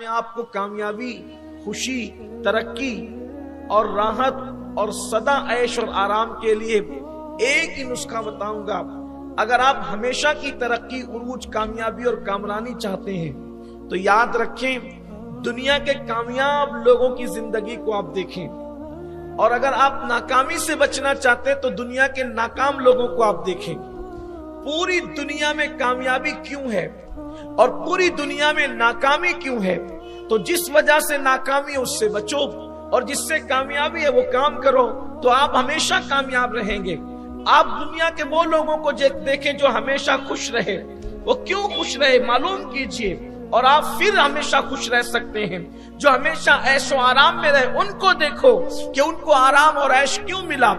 میں آپ کو کامیابی، خوشی، ترقی اور راحت اور سدا عیش اور آرام کے لیے ایک ہی نسخہ بتاؤں گا۔ اگر آپ ہمیشہ کی ترقی، عروج، کامیابی اور کامرانی چاہتے ہیں تو یاد رکھیں، دنیا کے کامیاب لوگوں کی زندگی کو آپ دیکھیں، اور اگر آپ ناکامی سے بچنا چاہتے ہیں تو دنیا کے ناکام لوگوں کو آپ دیکھیں۔ پوری دنیا میں کامیابی کیوں ہے اور پوری دنیا میں ناکامی کیوں ہے؟ تو جس وجہ سے ناکامی ہے اس سے بچو، اور جس سے کامیابی ہے وہ کام کرو، تو آپ ہمیشہ کامیاب رہیں گے۔ آپ دنیا کے وہ لوگوں کو دیکھیں جو ہمیشہ خوش رہے، وہ کیوں خوش رہے معلوم کیجئے، اور آپ پھر ہمیشہ خوش رہ سکتے ہیں۔ جو ہمیشہ عیش و آرام میں رہے ان کو دیکھو کہ ان کو آرام اور عیش کیوں ملا،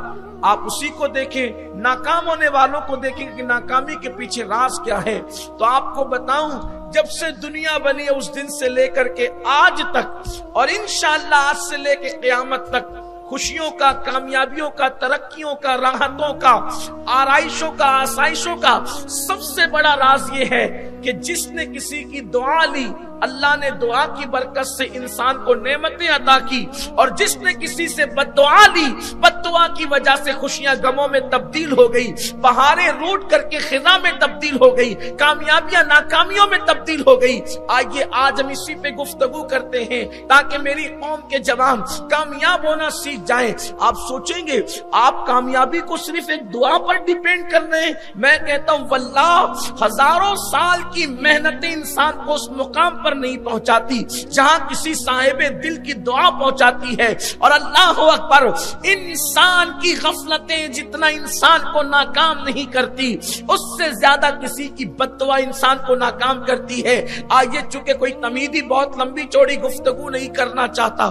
آپ اسی کو دیکھیں۔ ناکام ہونے والوں کو دیکھیں کہ ناکامی کے پیچھے راز کیا ہے۔ تو آپ کو بتاؤں، جب سے دنیا بنی ہے اس دن سے لے کر کے آج تک، اور انشاءاللہ آج سے لے کے قیامت تک، خوشیوں کا، کامیابیوں کا، ترقیوں کا، راحتوں کا، آرائشوں کا، آسائشوں کا سب سے بڑا راز یہ ہے کہ جس نے کسی کی دعا لی، اللہ نے دعا کی برکت سے انسان کو نعمتیں عطا کی، اور جس نے کسی سے بد دعا لی، بد دعا کی وجہ سے خوشیاں غموں میں تبدیل ہو گئی، بہاریں روٹ کر کے خزاں میں تبدیل ہو گئی، کامیابیاں ناکامیوں میں تبدیل ہو گئی۔ آئیے آج ہم اسی پہ گفتگو کرتے ہیں تاکہ میری قوم کے جوان کامیاب ہونا سیکھ جائیں۔ آپ سوچیں گے آپ کامیابی کو صرف ایک دعا پر ڈیپینڈ کر رہے ہیں؟ میں کہتا ہوں واللہ ہزاروں سال کی محنتیں انسان کو اس مقام پر نہیں پہنچاتی جہاں کسی صاحب دل کی دعا پہنچاتی ہے۔ اور اللہ اکبر، انسان کی غفلتیں جتنا انسان کو ناکام نہیں کرتی، اس سے زیادہ کسی کی بد دعا انسان کو ناکام کرتی ہے۔ آئیے، چونکہ کوئی تمیدی بہت لمبی چوڑی گفتگو نہیں کرنا چاہتا،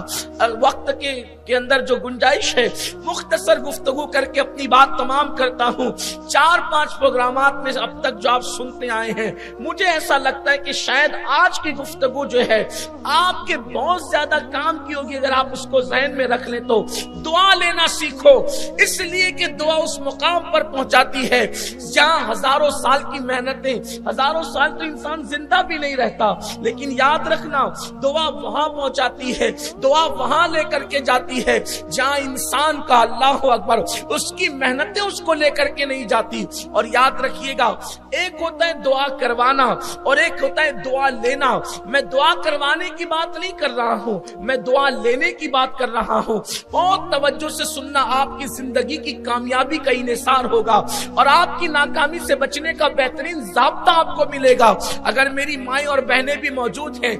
وقت کے اندر جو گنجائش ہے مختصر گفتگو کر کے اپنی بات تمام کرتا ہوں۔ 4-5 پروگرامات میں اب تک جو آپ سنتے آئے ہیں، مجھے ایسا لگتا ہے کہ شاید آج کی گفتگو جو ہے آپ کے بہت زیادہ کام کی ہوگی اگر آپ اس کو ذہن میں رکھ لیں تو۔ دعا لینا سیکھو، اس لیے کہ دعا اس مقام پر پہنچاتی ہے جہاں ہزاروں سال کی محنتیں، ہزاروں سال تو انسان زندہ بھی نہیں رہتا، لیکن یاد رکھنا دعا وہاں پہنچاتی ہے، دعا وہاں لے کر کے جاتی ہے جہاں انسان کا، اللہ اکبر، اس کی محنتیں اس کو لے کر کے نہیں جاتی۔ اور یاد رکھیے گا، ایک ہوتا ہے دعا کروانا اور ایک ہوتا ہے دعا لینا۔ میں دعا کروانے کی بات نہیں کر رہا ہوں، میں دعا لینے کی بات کر رہا ہوں۔ بہت توجہ سے سننا، آپ کی زندگی کی کامیابی کا انحصار ہوگا اور آپ کی ناکامی سے بچنے کا بہترین ضابطہ آپ کو ملے گا۔ اگر میری مائیں اور بہنیں بھی موجود ہیں،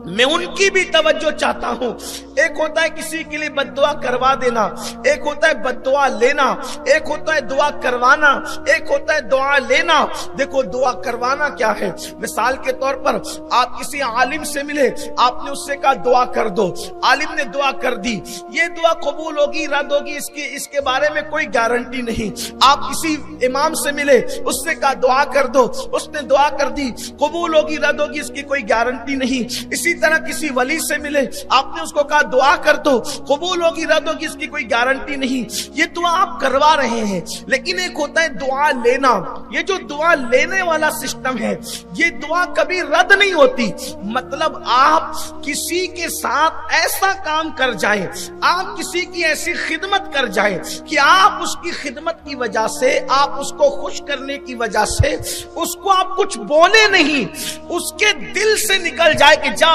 میں ان کی بھی توجہ چاہتا ہوں۔ ایک ہوتا ہے کسی کے لیے بد دعا کروا دینا، ایک ہوتا ہے بد دعا لینا، ایک ہوتا ہے دعا کروانا، ایک ہوتا ہے دعا لینا۔ دیکھو دعا کروانا کیا ہے؟ مثال کے طور پر آپ کسی عالم سے ملے، آپ نے اس سے کہا دعا کر دو، عالم نے دعا کر دی، یہ دعا قبول ہوگی رد ہوگی اس کے بارے میں کوئی گارنٹی نہیں۔ آپ کسی امام سے ملے، اس سے کہا دعا کر دو، اس نے دعا کر دی، قبول ہوگی رد ہوگی اس کی کوئی گارنٹی نہیں۔ اسی طرح کسی ولی سے ملے، آپ نے اس کو کہا دعا کر دو، قبول ہوگی رد ہوگی اس کی کوئی گارنٹی نہیں۔ یہ دعا آپ کروا رہے ہیں، لیکن ایک ہوتا ہے دعا لینا۔ یہ جو دعا لینے والا سسٹم ہے، یہ دعا کبھی رد نہیں ہوتی۔ مطلب آپ کسی کے ساتھ ایسا کام کر جائیں، آپ کسی کی ایسی خدمت کر جائیں کہ آپ اس کی خدمت کی وجہ سے، آپ اس کو خوش کرنے کی وجہ سے اس کو آپ کچھ بولے نہیں، اس کے دل سے نکل جائے کہ جا